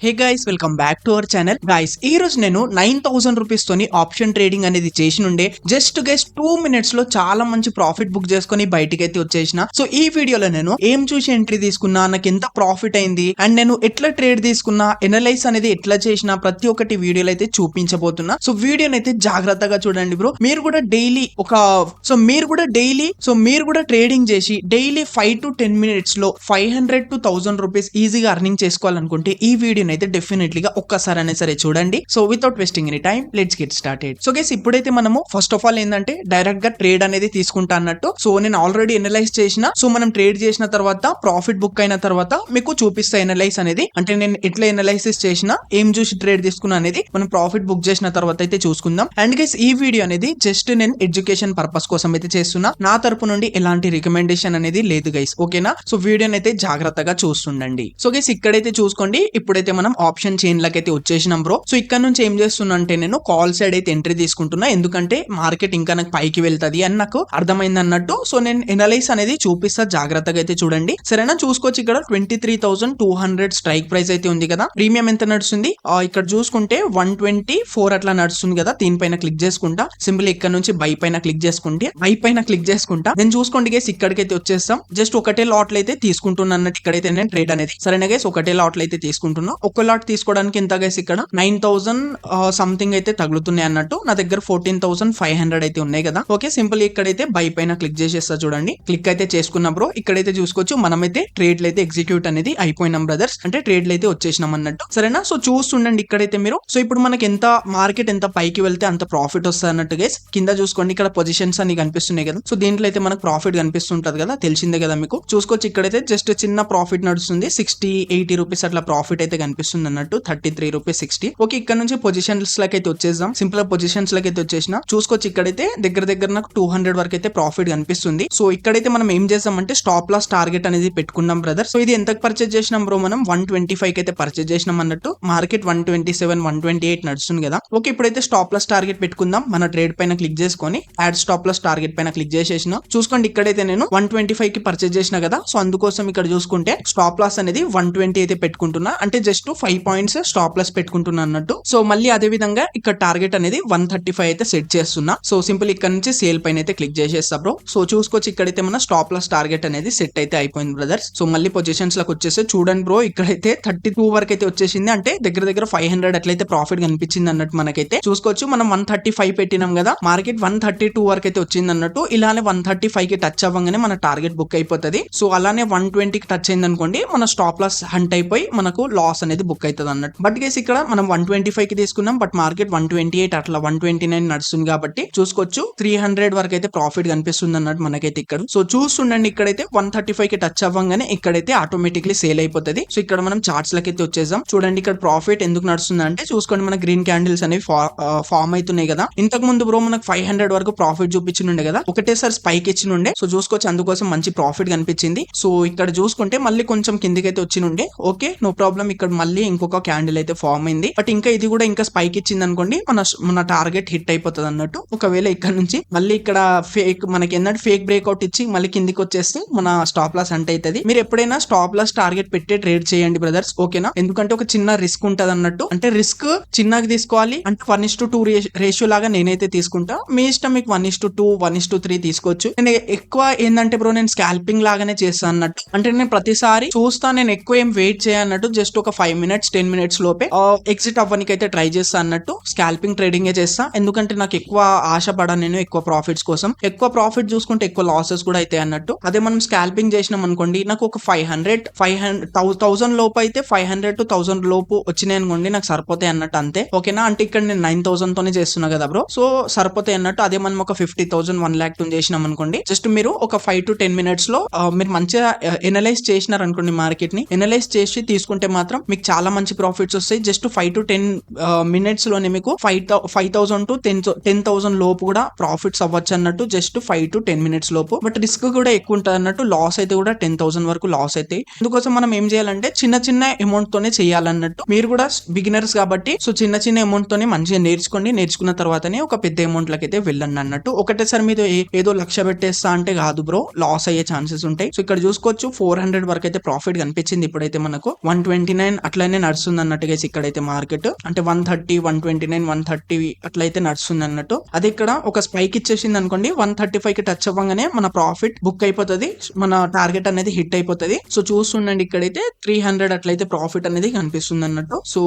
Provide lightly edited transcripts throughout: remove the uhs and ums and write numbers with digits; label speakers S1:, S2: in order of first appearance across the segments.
S1: Hey guys, welcome back to our channel. Guys, ఈ రోజు నేను 9,000 రూపీస్ తోని ఆప్షన్ ట్రేడింగ్ అనేది చేసి నుండే జస్ట్ గైస్ 2 మినిట్స్ లో చాలా మంచి ప్రాఫిట్ బుక్ చేసుకుని బయటికి అయితే వచ్చేసిన. సో ఈ వీడియోలో నేను ఏం చూసి ఎంట్రీ తీసుకున్నా, నాకు ఎంత ప్రాఫిట్ అయింది, అండ్ నేను ఎట్లా ట్రేడ్ తీసుకున్నా, ఎనలైజ్ అనేది ఎట్లా చేసినా ప్రతి ఒక్కటి వీడియోలో అయితే చూపించబోతున్నా. సో వీడియోని అయితే జాగ్రత్తగా చూడండి బ్రో. మీరు కూడా ట్రేడింగ్ చేసి డైలీ 5 to 10 మినిట్స్ లో 500 to 1000 రూపీస్ ఈజీగా అర్నింగ్ చేసుకోవాలనుకుంటే ఈ వీడియోని అయితే డెఫినెట్లీగా ఒక్కసారి అయినా సరే చూడండి. So without wasting any time, let's get started. So guys, ఇప్పుడైతే మనము ఫస్ట్ ఆఫ్ ఆల్ ఏంటంటే డైరెక్ట్ గా ట్రేడ్ అనేది తీసుకుంటా అన్నట్టు. సో నేను ఆల్రెడీ ఎనలైజ్ చేసిన. సో మనం ట్రేడ్ చేసిన తర్వాత ప్రాఫిట్ బుక్ అయిన తర్వాత మీకు చూపిస్తా ఎనలైజ్ అనేది. అంటే నేను ఎట్లా ఎనలైసిస్ చేసిన, ఏం చూసి ట్రేడ్ తీసుకున్నా అనేది మనం ప్రాఫిట్ బుక్ చేసిన తర్వాత అయితే చూసుకుందాం. అండ్ గైస్, ఈ వీడియో అనేది జస్ట్ నేను ఎడ్యుకేషన్ పర్పస్ కోసం అయితే చేస్తున్నా. నా తరపు నుండి ఎలాంటి రికమెండేషన్ అనేది లేదు గైస్, ఓకేనా? సో వీడియోని అయితే జాగ్రత్తగా చూస్తుండండి. సో గైస్, ఇక్కడైతే చూసుకోండి. ఇప్పుడైతే మనం ఆప్షన్ చైన్ లకి అయితే వచ్చేసినాం బ్రో. సో ఇక్కడ నుంచి ఏం చేస్తున్నా అంటే నేను కాల్ సైడ్ అయితే ఎంట్రీ తీసుకుంటున్నా, ఎందుకంటే మార్కెట్ ఇంకా నాకు పైకి వెళ్తది అని నాకు అర్థమైంది అన్నట్టు. సో నేను ఎనలైజ్ అనేది చూపిస్తా, జాగ్రత్తగా అయితే చూడండి, సరేనా? చూసుకోవచ్చు, ఇక్కడ 23,200 స్ట్రైక్ ప్రైస్ అయితే ఉంది కదా. ప్రీమియం ఎంత నడుస్తుంది ఇక్కడ చూసుకుంటే 124 అట్లా నడుస్తుంది కదా. దీనిపైన క్లిక్ చేసుకుంటా, సింపుల్ ఇక్కడ నుంచి బై పైన క్లిక్ చేసుకుంటా నేను చూసుకోండి గైస్, ఇక్కడికైతే వచ్చేస్తాం. జస్ట్ ఒకటే లాట్లు అయితే తీసుకుంటున్నా అన్నట్టు ఇక్కడైతే నేను ట్రేడ్ అనేది. సరేనా గైస్, ఒకటే లాట్లు అయితే తీసుకుంటున్నా. ఒక లాట్ తీసుకోవడానికి ఎంత గైస్, ఇక్కడ 9,000 సంథింగ్ అయితే తగులుతున్నాయి అన్నట్టు. నా దగ్గర 14,500 అయితే ఉన్నాయి కదా. ఓకే, సింపుల్ ఇక్కడైతే బై పైన క్లిక్ చేసేస్తా చూడండి. క్లిక్ అయితే చేసుకున్నా బ్రో. ఇక్కడైతే చూసుకోవచ్చు, మనమైతే ట్రేడ్లు అయితే ఎగ్జిక్యూట్ అనేది అయిపోయినాం బ్రదర్స్. అంటే ట్రేడ్లు అయితే వచ్చేసినాం అన్నట్టు, సరేనా? సో చూస్తుండండి ఇక్కడైతే మీరు. సో ఇప్పుడు మనకి ఎంత మార్కెట్ ఎంత పైకి వెళ్తే అంత ప్రాఫిట్ వస్తుంది అన్నట్టు గైస్. కింద చూసుకోండి, ఇక్కడ పొజిషన్స్ అని కనిపిస్తున్నాయి కదా. సో దీంట్లో అయితే మనకు ప్రాఫిట్ కనిపిస్తుంటది కదా, తెలిసిందే కదా మీకు. చూసుకోవచ్చు, ఇక్కడైతే జస్ట్ చిన్న ప్రాఫిట్ నడుస్తుంది, 60-80 రూపీస్ అట్లా ప్రాఫిట్ అయితే కనిపిస్తుంది అన్నట్టు. 33 రూపీస్ 60. ఓకే, ఇక్కడ నుంచి పొజిషన్స్ లకి అయితే వచ్చేద్దాం. సింపుల్ పొజిషన్స్ లకి అయితే వచ్చేసిన. చూసుకోవచ్చు, ఇక్కడైతే దగ్గర నాకు 200 వరకు అయితే ప్రాఫిట్ కనిపిస్తుంది. సో ఇక్కడైతే మనం ఏం చేసామంటే స్టాప్ లాస్ టార్గెట్ అనేది పెట్టుకున్నాం బ్రదర్. సో ఇది ఎంతకు పర్చేజ్ చేసినాం బ్రో, మనం 125 అయితే పర్చేజ్ చేసినాం అన్నట్టు. మార్కెట్ 127, 128 నడుస్తుంది కదా. ఓకే, ఇప్పుడైతే స్టాప్ లాస్ టార్గెట్ పెట్టుకుందాం. మన ట్రేడ్ పైన క్లిక్ చేసుకొని యాడ్ స్టాప్ లాస్ టార్గెట్ పైన క్లిక్ చేసేసిన. చూసుకోండి, ఇక్కడైతే నేను 125 కి పర్చేజ్ చేసిన కదా. సో అందుకోసం ఇక్కడ చూసుకుంటే స్టాప్ లాస్ అనేది 120 అయితే పెట్టుకుంటున్నా. అంటే జస్ట్ 5 పాయింట్స్ స్టాప్ లాస్ పెట్టుకుంటున్నా అన్నట్టు. సో మళ్ళీ అదే విధంగా ఇక్కడ టార్గెట్ అనేది 135 అయితే సెట్ చేస్తున్నా. సో సింపుల్ ఇక్కడ నుంచి సేల్ పైన అయితే క్లిక్ చేసేస్తా బ్రో. సో చూసుకోవచ్చు, ఇక్కడైతే మన స్టాప్ లాస్ టార్గెట్ అనేది సెట్ అయితే అయిపోయింది బ్రదర్స్. సో మళ్ళీ పొజిషన్స్ లకు వచ్చేస్తే చూడండి బ్రో, ఇక్కడైతే 32 వరకు అయితే వచ్చేసింది. అంటే దగ్గర 500 అట్లయితే ప్రాఫిట్ కనిపించింది అన్నట్టు మనకైతే. చూసుకోవచ్చు, మనం 135 పెట్టినాం కదా, మార్కెట్ 132 వరకు అయితే వచ్చింది అన్నట్టు. ఇలానే 135 కి టచ్ అవ్వగానే మన టార్గెట్ బుక్ అయిపోతుంది. సో అలానే 120 కి టచ్ అయింది అనుకోండి, మన స్టాప్ లాస్ హంట్ అయిపోయి మనకు లాస్ అనేది బుక్ అవుతుంది అన్నట్టు. బట్ గైస్, ఇక్కడ మనం 125 కి తీసుకున్నాం, బట్ మార్కెట్ 128 అట్లా 129 నడుస్తుంది కాబట్టి చూసుకోవచ్చు 300 వరకు అయితే ప్రాఫిట్ కనిపిస్తుంది అన్నట్టు మనకైతే ఇక్కడ. సో చూస్తుండండి, ఇక్కడైతే 135 కి టచ్ అవ్వగానే ఇక్కడైతే ఆటోమేటిక్లీ సేల్ అయిపోతుంది. సో ఇక్కడ మనం చార్ట్స్ లకి అయితే వచ్చేసాం. చూడండి, ఇక్కడ ప్రాఫిట్ ఎందుకు నడుస్తుంది అంటే చూసుకోండి, మన గ్రీన్ క్యాండిల్స్ అనేవి ఫామ్ అవుతున్నాయి కదా. ఇంతకు ముందు బ్రో మనకు 500 వరకు ప్రాఫిట్ చూపించిండే కదా, ఒకటేసారి స్పైక్ ఇచ్చినుండే. సో చూసుకోవచ్చు, అందుకోసం మంచి ప్రాఫిట్ కనిపించింది. సో ఇక్కడ చూసుకుంటే మళ్ళీ కొంచెం కిందికి అయితే వచ్చినుండే. Okay, no problem. ఇక్కడ మళ్ళీ ఇంకొక క్యాండిల్ అయితే ఫామ్ అయింది. బట్ ఇంకా ఇది కూడా ఇంకా స్పైక్ ఇచ్చింది అనుకోండి, మన టార్గెట్ హిట్ అయిపోతుంది అన్నట్టు. ఒకవేళ ఇక్కడ నుంచి మళ్ళీ ఇక్కడ మనకి ఏంటంటే ఫేక్ బ్రేక్అవుట్ ఇచ్చి మళ్ళీ కిందికి వచ్చేస్తే మన స్టాప్ లాస్ అంటే అవుతుంది. మీరు ఎప్పుడైనా స్టాప్ లాస్ టార్గెట్ పెట్టే ట్రేడ్ చేయండి బ్రదర్స్, ఓకేనా? ఎందుకంటే ఒక చిన్న రిస్క్ ఉంటది అన్నట్టు. అంటే రిస్క్ చిన్నగా తీసుకోవాలి. అంటే 1:2 రేషియో లాగా నేనైతే తీసుకుంటా. మీ ఇష్టం, మీకు 1:2, 1:3 తీసుకోవచ్చు. నేను ఎక్కువ ఏంటంటే బ్రో, నేను స్కాల్పింగ్ లాగానే చేస్తాను అన్నట్టు. అంటే నేను ప్రతిసారి చూస్తా, నేను ఎక్కువ ఏం వెయిట్ చేయన్నట్టు. జస్ట్ ఒక 5 minutes 10 minutes లోపే ఎగ్జిట్ అవ్వడానికి అయితే ట్రై చేస్తా అన్నట్టు. స్కాల్పింగ్ ట్రేడింగ్ చేస్తా, ఎందుకంటే నాకు ఎక్కువ ఆశపడా నేను ఎక్కువ ప్రాఫిట్స్ కోసం. ఎక్కువ ప్రాఫిట్ చూసుకుంటే ఎక్కువ లాసెస్ కూడా అయితే అన్నట్టు. అదే మనం స్కాల్పింగ్ చేసినాం అనుకోండి, నాకు ఒక 500,000 లోపు అయితే 500 to 1000 లోపు వచ్చినాయి అనుకోండి, నాకు సరిపోతాయి అన్నట్టు. అంతే, ఓకేనా? అంటే ఇక్కడ నేను 9,000 తోనే చేస్తున్నా కదా బ్రో. సో సరిపోతాయి అన్నట్టు. అదే మనం ఒక 50,000 1 lakh తో చేసినాం అనుకోండి, జస్ట్ మీరు ఒక 5 to 10 minutes లో మీరు మంచిగా ఎనలైజ్ చేసినారు అనుకోండి, మార్కెట్ ని ఎనలైజ్ చేసి తీసుకుంటే మాత్రం మీకు చాలా మంచి ప్రాఫిట్స్ వస్తాయి. జస్ట్ 5 to 10 minutes లోనే మీకు 5,000 to 10,000 లోపు కూడా ప్రాఫిట్స్ అవ్వచ్చు అన్నట్టు. జస్ట్ 5 to 10 minutes లోపు. బట్ రిస్క్ కూడా ఎక్కువ ఉంటుంది అన్నట్టు. లాస్ అయితే కూడా 10,000 వరకు లాస్ అయితే. అందుకోసం మనం ఏం చేయాలంటే చిన్న అమౌంట్ తోనే చేయాలన్నట్టు. మీరు కూడా బిగినర్స్ కాబట్టి సో చిన్న అమౌంట్ తోనే మంచిగా నేర్చుకోండి. నేర్చుకున్న తర్వాతనే ఒక పెద్ద అమౌంట్ లకి అయితే వెళ్ళండి అన్నట్టు. ఒకటేసారి మీరు ఏదో లక్ష పెట్టేస్తా అంటే కాదు బ్రో, లాస్ అయ్యే ఛాన్సెస్ ఉంటాయి. సో ఇక్కడ చూసుకోవచ్చు 400 వరకు అయితే ప్రాఫిట్ కనిపించింది. ఇప్పుడైతే మనకు 129 అట్లనే నడుస్తుంది అన్నట్టు గైస్ ఇక్కడైతే మార్కెట్ అంటే 130 129 130 అట్లయితే నడుస్తుంది అన్నట్టు. అది ఇక్కడ ఒక స్పైక్ ఇచ్చేసింది అనుకోండి 135 కి టచ్ అవ్వగానే మన ప్రాఫిట్ బుక్ అయిపోతుంది, మన టార్గెట్ అనేది హిట్ అయిపోతుంది. సో చూస్తుండండి ఇక్కడైతే 300 అట్లయితే ప్రాఫిట్ అనేది కనిపిస్తుంది అన్నట్టు. సో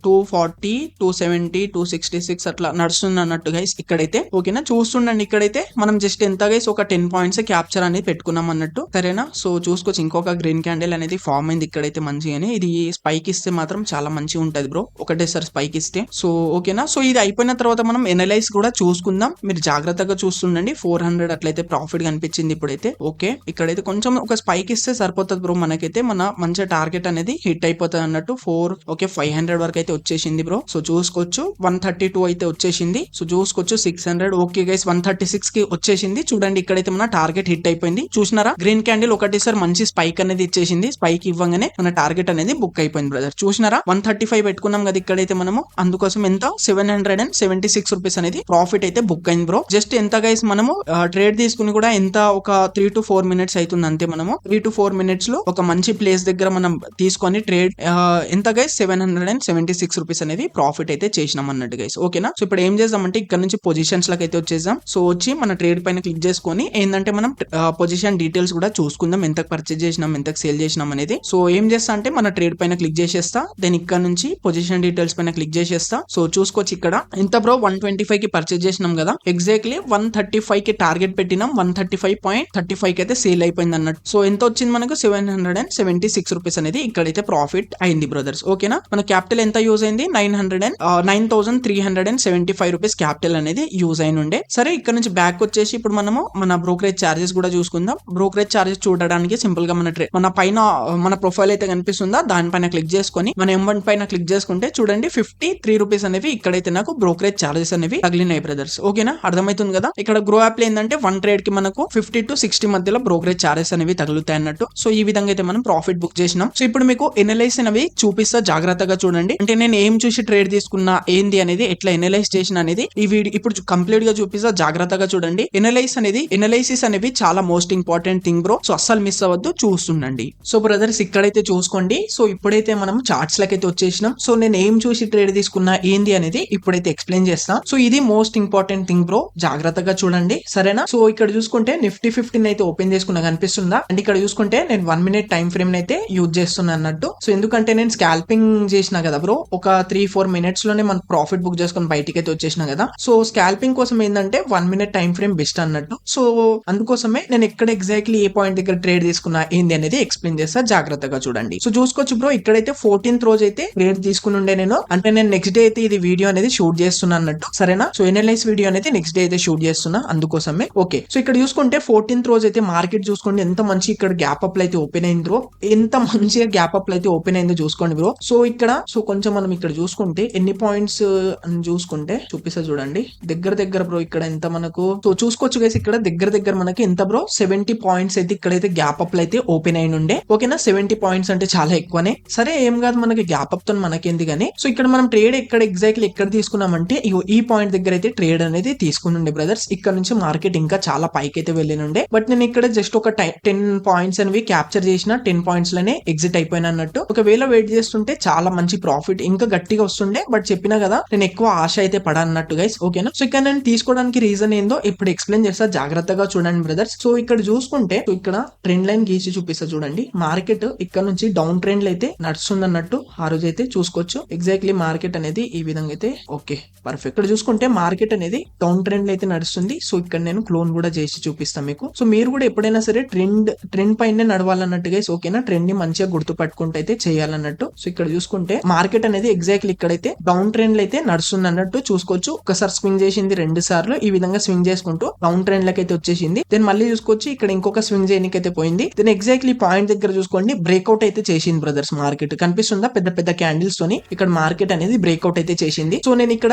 S1: 240 270 266 అట్లా నడుస్తుంది అన్నట్టు గైస్ ఇక్కడైతే. ఓకేనా, చూస్తుండండి ఇక్కడైతే మనం జస్ట్ ఎంత గైస్ ఒక 10 పాయింట్స్ క్యాప్చర్ అనేది పెట్టుకున్నాం అన్నట్టు. సరేనా, సో చూసుకోవచ్చు ఇంకొక గ్రీన్ క్యాండిల్ అనేది ఫామ్ అయింది ఇక్కడైతే మంచిగానే. ఇది స్పైక్ ఇస్తే మాత్రం చాలా మంచిగా ఉంటది బ్రో, ఒకటేసారి స్పైక్ ఇస్తే. సో ఓకేనా, సో ఇది అయిపోయిన తర్వాత మనం ఎనలైజ్ కూడా చూసుకుందాం. మీరు జాగ్రత్తగా చూస్తుండండి. 400 అట్లయితే ప్రాఫిట్ కనిపించింది ఇప్పుడైతే. ఓకే, ఇక్కడైతే కొంచెం ఒక స్పైక్ ఇస్తే సరిపోతుంది బ్రో, మనకైతే మన మంచి టార్గెట్ అనేది హిట్ అయిపోతుంది అన్నట్టు. 500 వరకు అయితే వచ్చేసింది బ్రో. సో చూసుకోవచ్చు 132 అయితే వచ్చేసింది. సో చూసుకోవచ్చు 600. ఓకే గైస్ 136 కి వచ్చేసింది. చూడండి ఇక్కడైతే మన టార్గెట్ హిట్ అయిపోయింది. చూసినారా, గ్రీన్ క్యాండిల్ ఒకటేసారి మంచి స్పైక్ అనేది ఇచ్చేసింది. స్పైక్ ఇవ్వగానే మన టార్గెట్ అనేది బుక్ అయిపోయింది బ్రదర్. చూసినారా 135 పెట్టుకున్నాం కదా ఇక్కడైతే మనము, అందుకోసం ఎంత 776 రూపీస్ అనేది ప్రాఫిట్ అయితే బుక్ అయింది బ్రో. జస్ట్ ఎంత గైస్ మనము ట్రేడ్ తీసుకుని కూడా ఎంత ఒక 3 to 4 minutes అవుతుంది అంతే. మనము 3 to 4 minutes లో ఒక మంచి ప్లేస్ దగ్గర మనం తీసుకొని ట్రేడ్ ఎంత గైస్ 776 రూపీస్ అనేది ప్రాఫిట్ అయితే చేసినాం అన్నట్టు గైస్. ఓకేనా, సో ఇప్పుడు ఏం చేద్దామంటే ఇక్కడ నుంచి పొజిషన్స్ లకు అయితే వచ్చేద్దాం. సో వచ్చి మన ట్రేడ్ పైన క్లిక్ చేసుకొని ఏంటంటే మనం పొజిషన్ డీటెయిల్స్ కూడా చూసుకుందాం, ఎంత పర్చేజ్ చేసినాం ఎంత సేల్ చేసినాం అనేది. సో ఏం చేస్తా అంటే మన ట్రేడ్ పైన క్లిక్ చేసేస్తా, దెన్ ఇక్కడ నుంచి పొజిషన్ డీటెయిల్స్ పైన క్లిక్ చేసేస్తా. సో చూసుకోవచ్చు ఇక్కడ ఎంత బ్రో 125 కి పర్చేజ్ చేసినాం కదా, ఎగ్జాక్ట్లీ 135 కి టార్గెట్ పెట్టినాం, 135.35 కి అయితే సేల్ అయిపోయింది అన్నట్టు. సో ఎంత వచ్చింది మనకు 776 రూపీస్ అనేది ఇక్కడైతే ప్రాఫిట్ అయింది బ్రదర్స్. ఓకేనా, మన క్యాపిటల్ ఎంత యూజ్ అయింది 9,375 రూపీస్ క్యాపిటల్ అనేది యూజ్ అయిన ఉండే. సరే, ఇక్కడ నుంచి బ్యాక్ వచ్చేసి ఇప్పుడు మనము మన బ్రోకరేజ్ చార్జెస్ కూడా చూసుకుందాం. బ్రోకరేజ్ చార్జెస్ చూడడానికి సింపుల్ గా మన పైన మన ప్రొఫైల్ అయితే కనిపిస్తుందా, దానిపైన క్లిక్ చేసుకొని మన M1 పైన క్లిక్ చేసుకుంటే చూడండి 53 రూపీస్ అనేవి ఇక్కడైతే నాకు బ్రోకరేజ్ చార్జెస్ అనేవి తగిలినాయి బ్రదర్స్. ఓకేనా, అర్థమవుతుంది కదా. ఇక్కడ గ్రో యాప్ లో ఏంటంటే 1 ట్రేడ్ కి మనకు 50 to 60 మధ్యలో బ్రోకరేజ్ చార్జెస్ అనేవి తగులుతాయి అన్నట్టు. సో ఈ విధంగా అయితే మనం ప్రాఫిట్ బుక్ చేసినాం. సో ఇప్పుడు మీకు ఎనలైజ్ అనేవి చూపిస్తా, జాగ్రత్తగా చూడండి. అంటే నేను ఏం చూసి ట్రేడ్ తీసుకున్నా ఏంది అనేది, ఎట్లా ఎనలైజ్ చేసిన అనేది ఈ వీడియో ఇప్పుడు కంప్లీట్ గా చూపిస్తా, జాగ్రత్తగా చూడండి. ఎనలైసిస్ అనేవి చాలా most important thing bro. So అస్సలు మిస్ అవ్వద్దు, చూస్తుండండి. సో బ్రదర్స్ ఇక్కడైతే చూసుకోండి. సో ఇప్పుడైతే మనం చార్ట్స్ లకైతే వచ్చేసినాం. సో నేను ఏం చూసి ట్రేడ్ తీసుకున్నా ఏంది అనేది ఇప్పుడైతే ఎక్స్ప్లెయిన్ చేస్తా. సో ఇది మోస్ట్ ఇంపార్టెంట్ థింగ్ బ్రో, జాగ్రత్తగా చూడండి సరేనా. సో ఇక్కడ చూసుకుంటే నిఫ్టీ 15 అయితే ఓపెన్ చేసుకున్నా కనిపిస్తుందా, అండ్ ఇక్కడ చూసుకుంటే నేను 1 minute టైం ఫ్రేమ్ అయితే యూజ్ చేస్తున్నా అన్నట్టు. సో ఎందుకంటే నేను స్కాల్పింగ్ చేసిన కదా బ్రో, ఒక 3-4 minutes లోనే మన ప్రాఫిట్ బుక్ చేసుకుని బయటికి అయితే వచ్చేసిన కదా. సో స్కాల్పింగ్ కోసం ఏంటంటే 1 minute టైం ఫ్రేమ్ బెస్ట్ అన్నట్టు. సో అందుకోసమే నేను ఎక్కడ ఎగ్జాక్ట్లీ ఏ పాయింట్ దగ్గర ట్రేడ్ తీసుకున్నా ఏంది అనేది ఎక్స్ప్లెయిన్ చేస్తా, జాగ్రత్తగా చూడండి. సో చూసుకోవచ్చు బ్రో, ఇక్కడైతే 14th రోజు అయితే ట్రేడ్ తీసుకుని ఉండే నేను, అంటే నేను నెక్స్ట్ డే అయితే ఇది వీడియో అనేది షూట్ చేస్తున్నా అన్నట్టు సరేనా. సో ఎనలైజ్ వీడియో అనేది నెక్స్ట్ డే అయితే షూట్ చేస్తున్నా, అందుకోసమే. ఓకే, సో ఇక్కడ చూసుకుంటే 14th రోజు అయితే మార్కెట్ చూసుకోండి ఎంత మంచి ఇక్కడ గ్యాప్ అప్ అయితే ఓపెన్ అయింది బ్రో, ఎంత మంచిగా గ్యాప్ అప్ అయితే ఓపెన్ అయిందో చూసుకోండి బ్రో. సో ఇక్కడ సో కొంచెం మనం ఇక్కడ చూసుకుంటే ఎన్ని పాయింట్స్ అని చూసుకుంటే చూపిస్తా చూడండి, దగ్గర బ్రో ఇక్కడ ఎంత మనకు. సో చూసుకోవచ్చు గైస్ ఇక్కడ దగ్గర మనకి ఎంత బ్రో 70 పాయింట్స్ అయితే ఇక్కడైతే గ్యాప్ అప్ అయితే ఓపెన్ అయిన ఉండే. ఓకేనా, 70 పాయింట్స్ అంటే చాలా ఎక్కువనే. సరే ఏం కాదు, మనకి గ్యాప్ అప్ తో మనకేంది కానీ. సో ఇక్కడ మనం ట్రేడ్ ఎగ్జాక్ట్లీ ఎక్కడ తీసుకున్నామంటే ఈ పాయింట్ దగ్గర అయితే ట్రేడ్ అనేది తీసుకుని ఉండే బ్రదర్స్. ఇక్కడ నుంచి మార్కెట్ ఇంకా చాలా పైకి అయితే వెళ్ళినుండే, బట్ నేను ఇక్కడ జస్ట్ ఒక 10 పాయింట్స్ అనేవి క్యాప్చర్ చేసిన, 10 పాయింట్స్ లోనే ఎగ్జిట్ అయిపోయినా అన్నట్టు. ఒకవేళ వెయిట్ చేస్తుంటే చాలా మంచి ప్రాఫిట్ ఇంకా గట్టిగా వస్తుండే, బట్ చెప్పినా కదా నేను ఎక్కువ ఆశ అయితే పడన్నట్టు గైస్. ఓకేనా, సో ఇక్కడ నేను తీసుకోవడానికి రీజన్ ఏందో ఇప్పుడు ఎక్స్ప్లెయిన్ చేస్తా, జాగ్రత్తగా చూడండి బ్రదర్స్. సో ఇక్కడ చూసుకుంటే ఇక్కడ ట్రెండ్ లైన్ గీసి చూపిస్తా చూడండి. మార్కెట్ ఇక్కడ నుంచి డౌన్ ట్రెండ్ అయితే నడుస్తుంది అన్నట్టు ఆ రోజు అయితే చూసుకోవచ్చు. ఎగ్జాక్ట్లీ మార్కెట్ అనేది ఈ విధంగా అయితే ఓకే పర్ఫెక్ట్. ఇక్కడ చూసుకుంటే మార్కెట్ అనేది డౌన్ ట్రెండ్ అయితే నడుస్తుంది. సో ఇక్కడ నేను క్లోన్ కూడా చేసి చూపిస్తాను మీకు. సో మీరు కూడా ఎప్పుడైనా సరే ట్రెండ్ పైన నడవాలన్నట్టు గైస్. ఓకేనా, ట్రెండ్ ని మంచిగా గుర్తుపట్టుకుంటూ అయితే చేయాలన్నట్టు. సో ఇక్కడ చూసుకుంటే మార్కెట్ అనేది ఎగ్జాక్ట్లీ ఇక్కడైతే డౌన్ ట్రెండ్ అయితే నడుస్తుంది అన్నట్టు చూసుకోవచ్చు. ఒకసారి స్వింగ్ చేసింది, 2 సార్లు ఈ విధంగా స్వింగ్ చేసుకుంటూ డౌన్ ట్రెండ్ లకి అయితే వచ్చేసింది. దెన్ మళ్ళీ చూసుకోవచ్చు ఇక్కడ ఇంకొక స్వింగ్ చేయడానికి అయితే పోయింది. దెన్ ఎగ్జాక్ట్లీ పాయింట్ దగ్గర చూసుకోండి బ్రేక్అవుట్ అయితే చేసింది బ్రదర్స్. మార్కెట్ కనిపిస్తుందా పెద్ద క్యాండిల్స్ తోని ఇక్కడ మార్కెట్ అనేది బ్రేక్అవుట్ అయితే చేసింది. సో నేను ఇక్కడ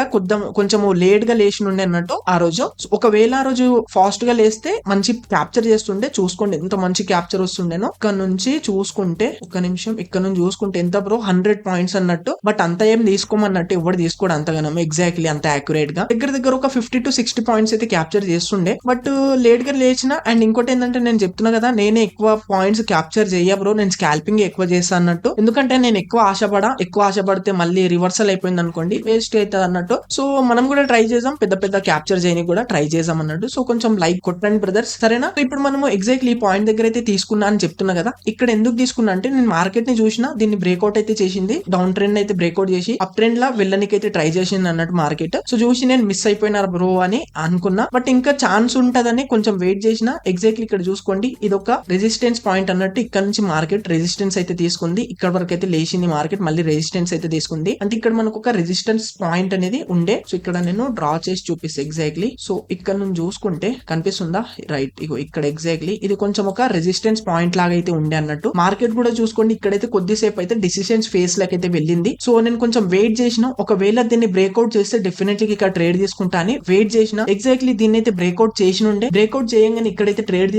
S1: కొంచెం లేట్ గా లేచి ఉండే అన్నట్టు ఆ రోజు. ఒకవేళ ఆ రోజు ఫాస్ట్ గా లేస్తే మంచి క్యాప్చర్ చేస్తుండే, చూసుకోండి ఎంత మంచి క్యాప్చర్ వస్తుండేనో. ఇక్కడ నుంచి చూసుకుంటే ఒక్క నిమిషం, ఇక్కడ నుంచి చూసుకుంటే ఎంత బ్రో 100 పాయింట్స్ అన్నట్టు, బట్ అంత ఏం తీసుకోమన్నట్టు ఎవరు తీసుకోవడం అంతగానో ఎగ్జాక్ట్లీ అంత యాక్యురేట్ గా. దగ్గర ఒక 50 to 60 పాయింట్స్ అయితే క్యాప్చర్ చేస్తుండే, బట్ లేట్ గా లేచిన. అండ్ ఇంకోటి ఏంటంటే నేను చెప్తున్నా కదా నేనే ఎక్కువ పాయింట్స్ క్యాప్చర్ చేయ బ్రో, నేను స్కాల్పింగ్ ఎక్కువ చేస్తా అన్నట్టు. ఎందుకంటే నేను ఎక్కువ ఆశ ఎక్కువ ఆశపడితే మళ్ళీ రివర్సల్ అయిపోయింది అనుకోండి వేస్ట్ అవుతుంది అన్నట్టు. సో మనం కూడా ట్రై చేద్దాం, పెద్ద పెద్ద క్యాప్చర్ చేయని కూడా ట్రై చేద్దాం అన్నట్టు. సో కొంచెం లైక్ కొట్టండి బ్రదర్స్, సరేనా? ఇప్పుడు మనము ఎగ్జాక్ట్లీ ఈ పాయింట్ దగ్గర అయితే తీసుకున్నా అని చెప్తున్నా కదా. ఇక్కడ ఎందుకు తీసుకున్నా అంటే నేను మార్కెట్ ని చూసిన, దీన్ని బ్రేక్అవుట్ అయితే చేసింది, డౌన్ ట్రెండ్ అయితే బ్రేక్అవుట్ చేసి అప్ ట్రెండ్ లా వెళ్ళనికి అయితే ట్రై చేసింది అన్నట్టు మార్కెట్. సో చూసి నేను మిస్ అయిపోయినారు బ్రో అని అనుకున్నా, బట్ ఇంకా ఛాన్స్ ఉంటదని కొంచెం వెయిట్ చేసిన. ఎగ్జాక్ట్లీ ఇక్కడ చూసుకోండి, ఇది ఒక రెసిస్టెన్స్ పాయింట్ అన్నట్టు. ఇక్కడ నుంచి మార్కెట్ రెసిస్టెన్స్ అయితే తీసుకుంది, ఇక్కడ వరకు అయితే లేచింది మార్కెట్, మళ్ళీ రెసిస్టెన్స్ అయితే తీసుకుంది. అంటే ఇక్కడ మనకు ఒక రెసిస్టెన్స్ పాయింట్ అనేది ఉండే. సో ఇక్కడ నేను డ్రా చేసి చూపిస్తే ఎగ్జాక్ట్లీ. సో ఇక్కడ నుంచి చూసుకుంటే కనిపిస్తుందా, రైట్, ఇగో ఇక్కడ ఎగ్జాక్ట్లీ ఇది కొంచెం ఒక రెసిస్టెన్స్ పాయింట్ లాగా అయితే ఉండే అన్నట్టు. మార్కెట్ కూడా చూసుకోండి, ఇక్కడైతే కొద్దిసేపు అయితే డిసిషన్స్ ఫేస్ లకి అయితే వెళ్ళింది. సో నేను కొంచెం వెయిట్ చేసిన, ఒకవేళ దీన్ని బ్రేక్అవుట్ చేస్తే డెఫినెట్లీ ఇక్కడ ట్రేడ్ తీసుకుంటా అని వెయిట్ చేసిన. ఎగ్జాక్ట్లీ దీన్ని అయితే బ్రేక్అవుట్ చేసి ఉండే, బ్రేక్అవుట్ చేయగానే ఇక్కడైతే ట్రేడ్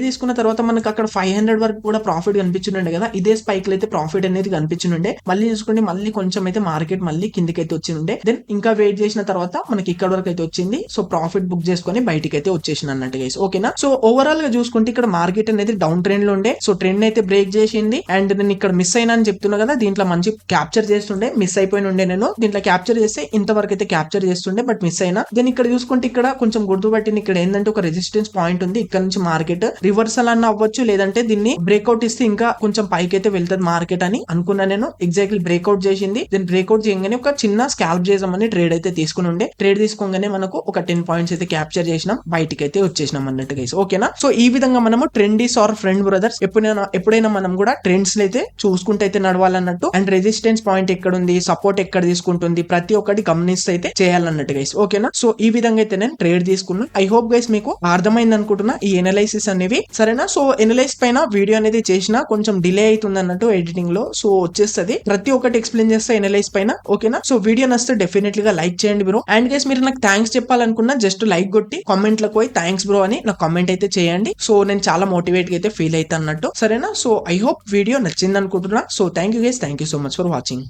S1: తీసుకున్న తర్వాత మనకు అక్కడ 500 వరకు కూడా ప్రాఫిట్ కనిపించుండే కదా. ఇదే స్పైక్ అయితే ప్రాఫిట్ అనేది కనిపించుండే. మళ్ళీ చూసుకోండి, మళ్ళీ కొంచెం అయితే మార్కెట్ మళ్ళీ కిందికి అయితే వచ్చిండే. దెన్ ఇంకా వెయిట్ చేసిన తర్వాత మనకి ఇక్కడ వరకు అయితే వచ్చింది. సో ప్రాఫిట్ బుక్ చేసుకొని బయటికి అయితే వచ్చేసిన అన్నట్టు గైస్, ఓకేనా? సో ఓవరాల్ గా చూసుకుంటే ఇక్కడ మార్కెట్ అనేది డౌన్ ట్రెండ్ లో ఉండే. సో ట్రెండ్ అయితే బ్రేక్ చేసింది. అండ్ నేను ఇక్కడ మిస్ అయినా అని చెప్తున్నా కదా, దీంట్లో మంచి క్యాప్చర్ చేస్తుండే, మిస్ అయిపోయి ఉండే. నేను దీంట్లో క్యాప్చర్ చేస్తే ఇంతవరకు అయితే క్యాప్చర్ చేస్తుండే, బట్ మిస్ అయినా. దెన్ ఇక్కడ చూసుకుంటే ఇక్కడ కొంచెం గుర్తుపట్టింది, ఇక్కడ ఏంటంటే ఒక రెసిస్టెన్స్ పాయింట్ ఉంది. ఇక్కడ నుంచి మార్కెట్ రివర్సల్ అన్న అవ్వచ్చు, లేదంటే దీన్ని బ్రేక్అవుట్ ఇస్తే ఇంకా కొంచెం పైకి అయితే వెళ్తుంది మార్కెట్ అని అనుకున్నా నేను. ఎగ్జాక్ట్లీ బ్రేక్అవుట్ చేసింది. దెన్ బ్రేక్అవుట్ చేయగానే ఒక చిన్న స్కాల్ప్ చేసామని ట్రేడ్ అయితే తీసుకుని ఉండే. ట్రేడ్ తీసుకోగానే మనకు ఒక 10 పాయింట్స్ అయితే క్యాప్చర్ చేసినాం, బయటికి అయితే వచ్చేసినాం అన్నట్టు గైస్, ఓకేనా? సో ఈ విధంగా మనము ట్రెండీస్ ఆర్ ఫ్రెండ్ బ్రదర్స్ ఎప్పుడైనా మనం కూడా ట్రెండ్స్ అయితే చూసుకుంటే అయితే నడవాలన్నట్టు. అండ్ రెసిస్టెన్స్ పాయింట్ ఎక్కడ ఉంది, సపోర్ట్ ఎక్కడ తీసుకుంటుంది, ప్రతి ఒక్కటి గమనిస్తే అయితే చేయాలన్నట్టు గైస్, ఓకేనా? సో ఈ విధంగా అయితే నేను ట్రేడ్ తీసుకున్నా. ఐ హోప్ గైస్ మీకు అర్థమైంది అనుకుంటున్నా ఈ ఎనలైసిస్ అనేవి, సరేనా? సో ఎనలైజ్ పైన వీడియో అనేది చేసిన, కొంచెం డిలే అవుతుంది అన్నట్టు ఎడిటింగ్ లో. సో వచ్చేస్తుంది, ప్రతి ఒక్కటి ఎక్స్ప్లెయిన్ చేస్తా ఎనలైజ్ పైన, ఓకేనా? సో వీడియో నచ్చితే డెఫినెట్లీ గా లైక్ చేయండి బ్రో. అండ్ గైస్ మీరు నాకు థ్యాంక్స్ చెప్పాలనుకున్నా జస్ట్ లైక్ కొట్టి కామెంట్ లకు పోయి థ్యాంక్స్ బ్రో అని నాకు కామెంట్ అయితే చేయండి. సో నేను చాలా మోటివేట్ గా అయితే ఫీల్ అవుతా అన్నట్టు, సరేనా? సో ఐ హోప్ వీడియో నచ్చింది అనుకుంటున్నా. So thank you guys, thank you so much for watching.